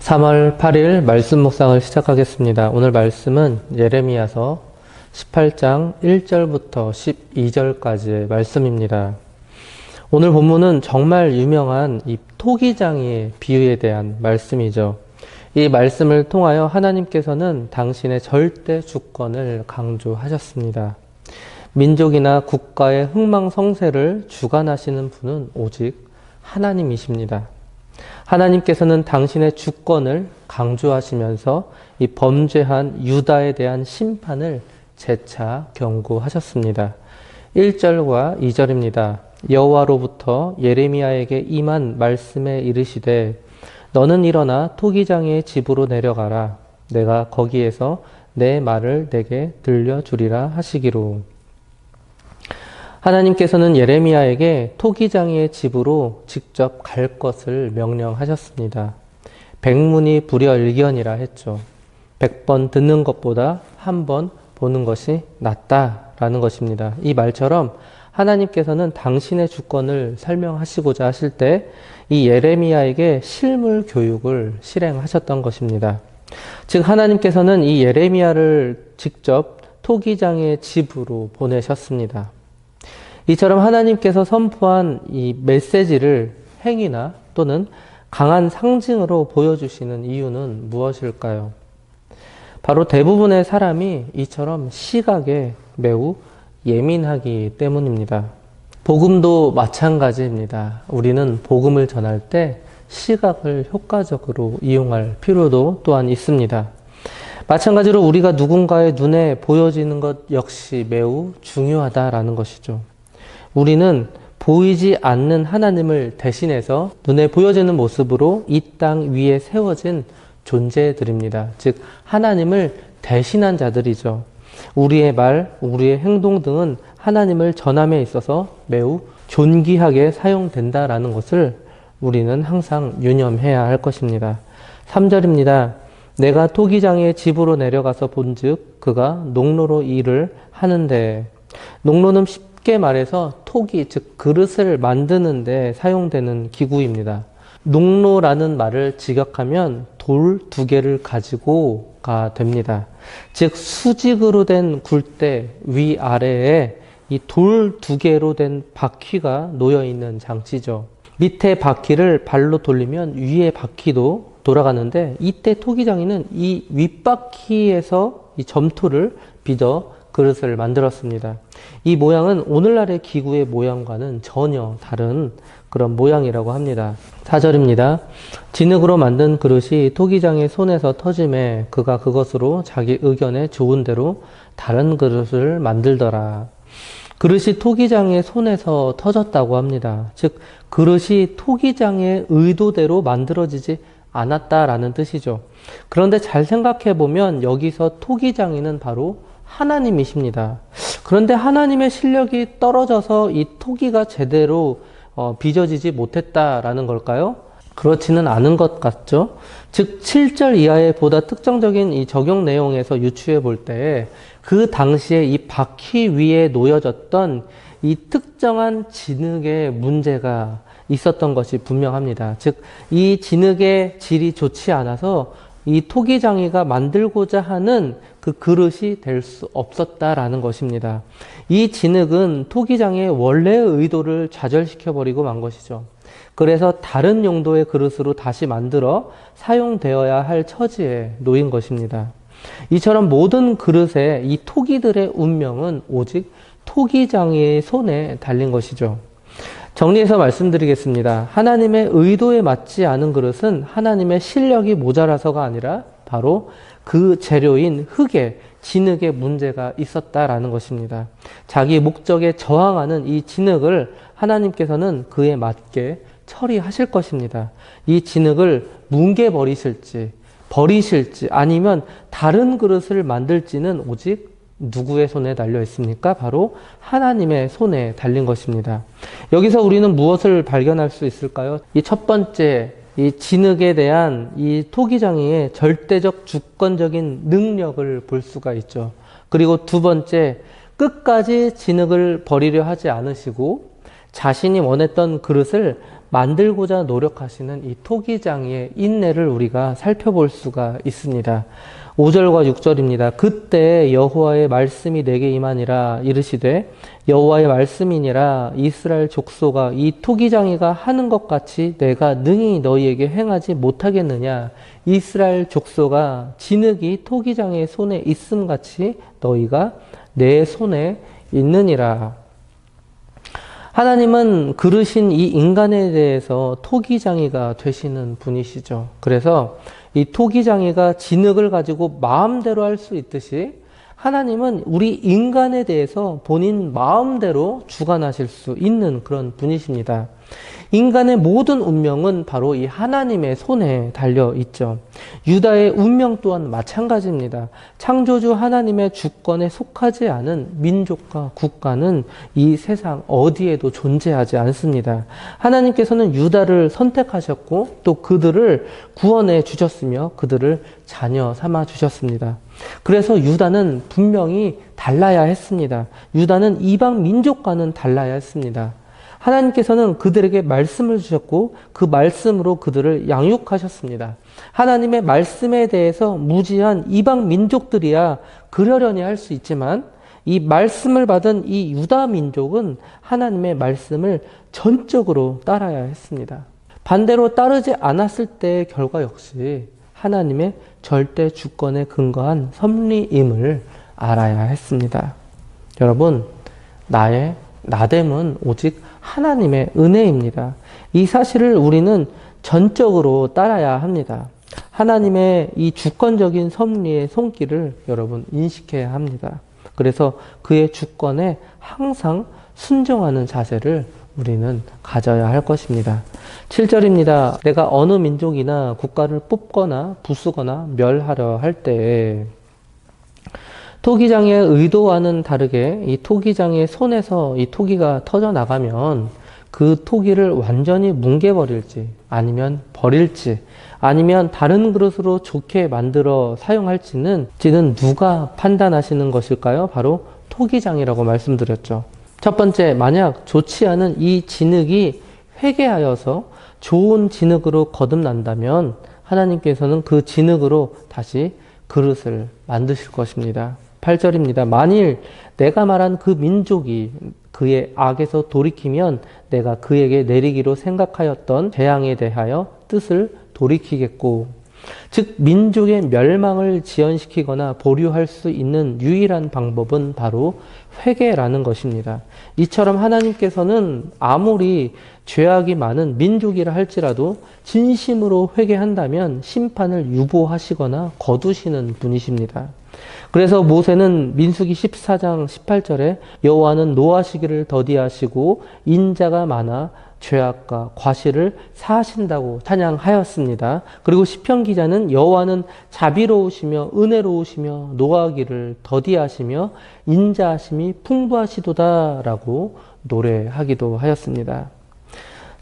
3월 8일 말씀 묵상을 시작하겠습니다. 오늘 말씀은 예레미야서 18장 1절부터 12절까지의 말씀입니다. 오늘 본문은 정말 유명한 이 토기장이의 비유에 대한 말씀이죠. 이 말씀을 통하여 하나님께서는 당신의 절대 주권을 강조하셨습니다. 민족이나 국가의 흥망성쇠를 주관하시는 분은 오직 하나님이십니다. 하나님께서는 당신의 주권을 강조하시면서 이 범죄한 유다에 대한 심판을 재차 경고하셨습니다. 1절과 2절입니다. 여호와로부터 예레미야에게 임한 말씀에 이르시되 너는 일어나 토기장이의 집으로 내려가라. 내가 거기에서 내 말을 내게 들려주리라 하시기로. 하나님께서는 예레미야에게 토기장이의 집으로 직접 갈 것을 명령하셨습니다. 백문이 불여일견이라 했죠. 100번 듣는 것보다 한 번 보는 것이 낫다라는 것입니다. 이 말처럼 하나님께서는 당신의 주권을 설명하시고자 하실 때 이 예레미야에게 실물 교육을 실행하셨던 것입니다. 즉 하나님께서는 이 예레미야를 직접 토기장이의 집으로 보내셨습니다. 이처럼 하나님께서 선포한 이 메시지를 행위나 또는 강한 상징으로 보여주시는 이유는 무엇일까요? 바로 대부분의 사람이 이처럼 시각에 매우 예민하기 때문입니다. 복음도 마찬가지입니다. 우리는 복음을 전할 때 시각을 효과적으로 이용할 필요도 또한 있습니다. 마찬가지로 우리가 누군가의 눈에 보여지는 것 역시 매우 중요하다라는 것이죠. 우리는 보이지 않는 하나님을 대신해서 눈에 보여지는 모습으로 이 땅 위에 세워진 존재들입니다. 즉 하나님을 대신한 자들이죠. 우리의 말, 우리의 행동 등은 하나님을 전함에 있어서 매우 존귀하게 사용된다라는 것을 우리는 항상 유념해야 할 것입니다. 3절입니다. 내가 토기장의 집으로 내려가서 본즉 그가 농로로 일을 하는데, 농로는 쉽게 말해서 토기, 즉 그릇을 만드는 데 사용되는 기구입니다. 농로라는 말을 직역하면 돌 2개를 가지고가 됩니다. 즉 수직으로 된 굴대 위아래에 이 돌 2개로 된 바퀴가 놓여 있는 장치죠. 밑에 바퀴를 발로 돌리면 위에 바퀴도 돌아가는데, 이때 토기장이는 이 윗바퀴에서 이 점토를 빚어 그릇을 만들었습니다. 이 모양은 오늘날의 기구의 모양과는 전혀 다른 그런 모양이라고 합니다. 4절입니다. 진흙으로 만든 그릇이 토기장의 손에서 터짐에 그가 그것으로 자기 의견에 좋은 대로 다른 그릇을 만들더라. 그릇이 토기장의 손에서 터졌다고 합니다. 즉 그릇이 토기장의 의도대로 만들어지지 않았다라는 뜻이죠. 그런데 잘 생각해 보면 여기서 토기장이는 바로 하나님이십니다. 그런데 하나님의 실력이 떨어져서 이 토기가 제대로 빚어지지 못했다라는 걸까요? 그렇지는 않은 것 같죠? 즉 7절 이하의 보다 특정적인 이 적용 내용에서 유추해 볼 때 그 당시에 이 바퀴 위에 놓여졌던 이 특정한 진흙의 문제가 있었던 것이 분명합니다. 즉 이 진흙의 질이 좋지 않아서 이 토기장이가 만들고자 하는 그 그릇이 될 수 없었다라는 것입니다. 이 진흙은 토기장의 원래의 의도를 좌절시켜버리고 만 것이죠. 그래서 다른 용도의 그릇으로 다시 만들어 사용되어야 할 처지에 놓인 것입니다. 이처럼 모든 그릇의 이 토기들의 운명은 오직 토기장이의 손에 달린 것이죠. 정리해서 말씀드리겠습니다. 하나님의 의도에 맞지 않은 그릇은 하나님의 실력이 모자라서가 아니라 바로 그 재료인 흙에, 진흙에 문제가 있었다라는 것입니다. 자기 목적에 저항하는 이 진흙을 하나님께서는 그에 맞게 처리하실 것입니다. 이 진흙을 뭉개버리실지, 버리실지, 아니면 다른 그릇을 만들지는 오직 누구의 손에 달려 있습니까? 바로 하나님의 손에 달린 것입니다. 여기서 우리는 무엇을 발견할 수 있을까요? 이 첫 번째, 이 진흙에 대한 이 토기장이의 절대적 주권적인 능력을 볼 수가 있죠. 그리고 두 번째, 끝까지 진흙을 버리려 하지 않으시고 자신이 원했던 그릇을 만들고자 노력하시는 이 토기장의 인내를 우리가 살펴볼 수가 있습니다. 5절과 6절입니다. 그때 여호와의 말씀이 내게 임하니라 이르시되 여호와의 말씀이니라 이스라엘 족속아 이 토기장이가 하는 것 같이 내가 능히 너희에게 행하지 못하겠느냐. 이스라엘 족속아 진흙이 토기장의 손에 있음 같이 너희가 내 손에 있느니라. 하나님은 그르신 이 인간에 대해서 토기장이가 되시는 분이시죠. 그래서 이 토기장이가 진흙을 가지고 마음대로 할 수 있듯이 하나님은 우리 인간에 대해서 본인 마음대로 주관하실 수 있는 그런 분이십니다. 인간의 모든 운명은 바로 이 하나님의 손에 달려 있죠. 유다의 운명 또한 마찬가지입니다. 창조주 하나님의 주권에 속하지 않은 민족과 국가는 이 세상 어디에도 존재하지 않습니다. 하나님께서는 유다를 선택하셨고 또 그들을 구원해 주셨으며 그들을 자녀 삼아 주셨습니다. 그래서 유다는 분명히 달라야 했습니다. 유다는 이방 민족과는 달라야 했습니다. 하나님께서는 그들에게 말씀을 주셨고 그 말씀으로 그들을 양육하셨습니다. 하나님의 말씀에 대해서 무지한 이방 민족들이야 그러려니 할 수 있지만 이 말씀을 받은 이 유다 민족은 하나님의 말씀을 전적으로 따라야 했습니다. 반대로 따르지 않았을 때의 결과 역시 하나님의 절대 주권에 근거한 섭리임을 알아야 했습니다. 여러분, 나의 나됨은 오직 하나님의 은혜입니다. 이 사실을 우리는 전적으로 따라야 합니다. 하나님의 이 주권적인 섭리의 손길을 여러분 인식해야 합니다. 그래서 그의 주권에 항상 순종하는 자세를 우리는 가져야 할 것입니다. 7절입니다. 내가 어느 민족이나 국가를 뽑거나 부수거나 멸하려 할 때에 토기장의 의도와는 다르게 이 토기장의 손에서 이 토기가 터져 나가면 그 토기를 완전히 뭉개버릴지 아니면 버릴지 아니면 다른 그릇으로 좋게 만들어 사용할지는 누가 판단하시는 것일까요? 바로 토기장이라고 말씀드렸죠. 첫 번째, 만약 좋지 않은 이 진흙이 회개하여서 좋은 진흙으로 거듭난다면 하나님께서는 그 진흙으로 다시 그릇을 만드실 것입니다. 8절입니다. 만일 내가 말한 그 민족이 그의 악에서 돌이키면 내가 그에게 내리기로 생각하였던 재앙에 대하여 뜻을 돌이키겠고, 즉 민족의 멸망을 지연시키거나 보류할 수 있는 유일한 방법은 바로 회개라는 것입니다. 이처럼 하나님께서는 아무리 죄악이 많은 민족이라 할지라도 진심으로 회개한다면 심판을 유보하시거나 거두시는 분이십니다. 그래서 모세는 민수기 14장 18절에 여호와는 노하시기를 더디하시고 인자가 많아 죄악과 과실을 사하신다고 찬양하였습니다. 그리고 시편 기자는 여호와는 자비로우시며 은혜로우시며 노하기를 더디하시며 인자하심이 풍부하시도다라고 노래하기도 하였습니다.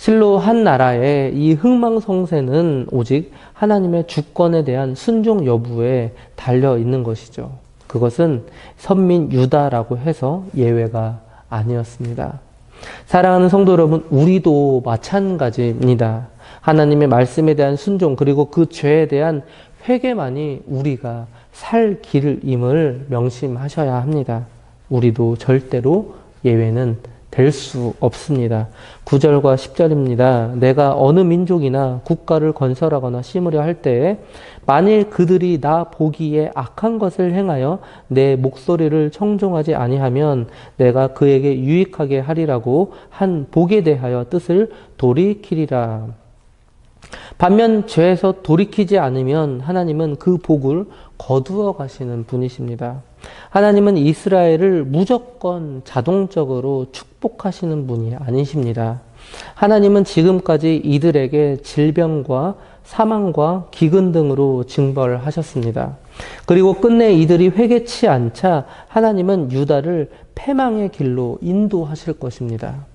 실로 한 나라의 이 흥망성쇠는 오직 하나님의 주권에 대한 순종 여부에 달려 있는 것이죠. 그것은 선민 유다라고 해서 예외가 아니었습니다. 사랑하는 성도 여러분, 우리도 마찬가지입니다. 하나님의 말씀에 대한 순종 그리고 그 죄에 대한 회개만이 우리가 살 길임을 명심하셔야 합니다. 우리도 절대로 예외는 될 수 없습니다. 9절과 10절입니다. 내가 어느 민족이나 국가를 건설하거나 심으려 할 때에 만일 그들이 나 보기에 악한 것을 행하여 내 목소리를 청종하지 아니하면 내가 그에게 유익하게 하리라고 한 복에 대하여 뜻을 돌이키리라. 반면 죄에서 돌이키지 않으면 하나님은 그 복을 거두어 가시는 분이십니다. 하나님은 이스라엘을 무조건 자동적으로 축복하시는 분이 아니십니다. 하나님은 지금까지 이들에게 질병과 사망과 기근 등으로 징벌하셨습니다. 그리고 끝내 이들이 회개치 않자 하나님은 유다를 패망의 길로 인도하실 것입니다.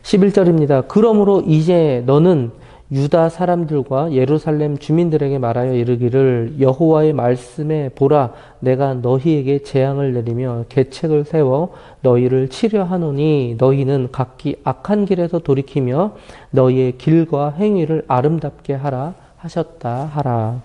11절입니다. 그러므로 이제 너는 유다 사람들과 예루살렘 주민들에게 말하여 이르기를 여호와의 말씀에 보라 내가 너희에게 재앙을 내리며 계책을 세워 너희를 치려 하노니 너희는 각기 악한 길에서 돌이키며 너희의 길과 행위를 아름답게 하라 하셨다 하라.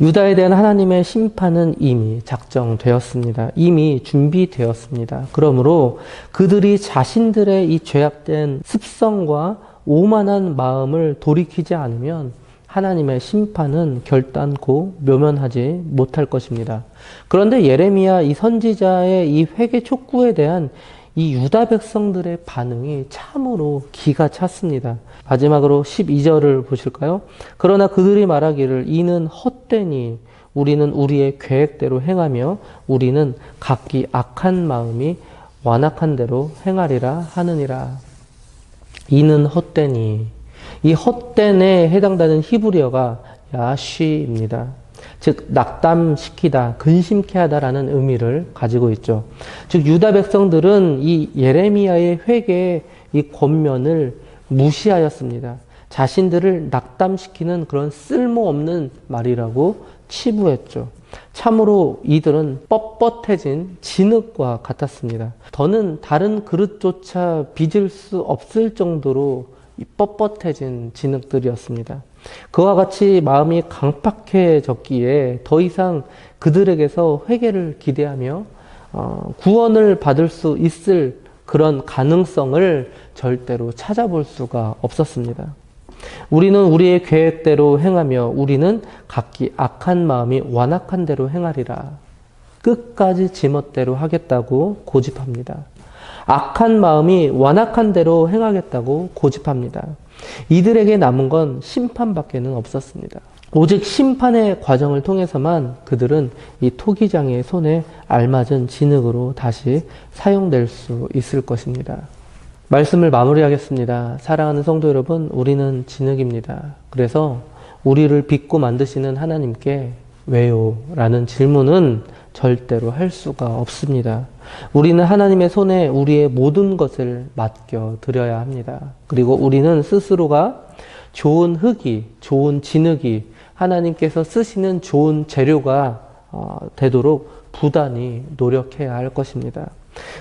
유다에 대한 하나님의 심판은 이미 작정되었습니다. 이미 준비되었습니다. 그러므로 그들이 자신들의 이 죄악된 습성과 오만한 마음을 돌이키지 않으면 하나님의 심판은 결단코 묘면하지 못할 것입니다. 그런데 예레미야 이 선지자의 이 회개 촉구에 대한 이 유다 백성들의 반응이 참으로 기가 찼습니다. 마지막으로 12절을 보실까요? 그러나 그들이 말하기를 이는 헛되니 우리는 우리의 계획대로 행하며 우리는 각기 악한 마음이 완악한 대로 행하리라 하느니라. 이는 헛되니 이 헛된에 해당되는 히브리어가 야쉬입니다. 즉 낙담시키다, 근심케 하다라는 의미를 가지고 있죠. 즉 유다 백성들은 이 예레미야의 회개의 이 권면을 무시하였습니다. 자신들을 낙담시키는 그런 쓸모없는 말이라고 치부했죠. 참으로 이들은 뻣뻣해진 진흙과 같았습니다. 더는 다른 그릇조차 빚을 수 없을 정도로 뻣뻣해진 진흙들이었습니다. 그와 같이 마음이 강팍해졌기에 더 이상 그들에게서 회개를 기대하며 구원을 받을 수 있을 그런 가능성을 절대로 찾아볼 수가 없었습니다. 우리는 우리의 계획대로 행하며 우리는 각기 악한 마음이 완악한 대로 행하리라. 끝까지 지멋대로 하겠다고 고집합니다. 악한 마음이 완악한 대로 행하겠다고 고집합니다. 이들에게 남은 건 심판밖에는 없었습니다. 오직 심판의 과정을 통해서만 그들은 이 토기장의 손에 알맞은 진흙으로 다시 사용될 수 있을 것입니다. 말씀을 마무리하겠습니다. 사랑하는 성도 여러분, 우리는 진흙입니다. 그래서 우리를 빚고 만드시는 하나님께 왜요? 라는 질문은 절대로 할 수가 없습니다. 우리는 하나님의 손에 우리의 모든 것을 맡겨 드려야 합니다. 그리고 우리는 스스로가 좋은 흙이, 좋은 진흙이 하나님께서 쓰시는 좋은 재료가 되도록 부단히 노력해야 할 것입니다.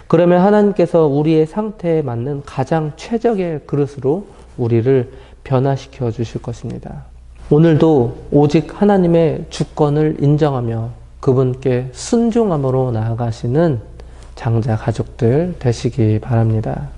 그러면 하나님께서 우리의 상태에 맞는 가장 최적의 그릇으로 우리를 변화시켜 주실 것입니다. 오늘도 오직 하나님의 주권을 인정하며 그분께 순종함으로 나아가시는 장자 가족들 되시기 바랍니다.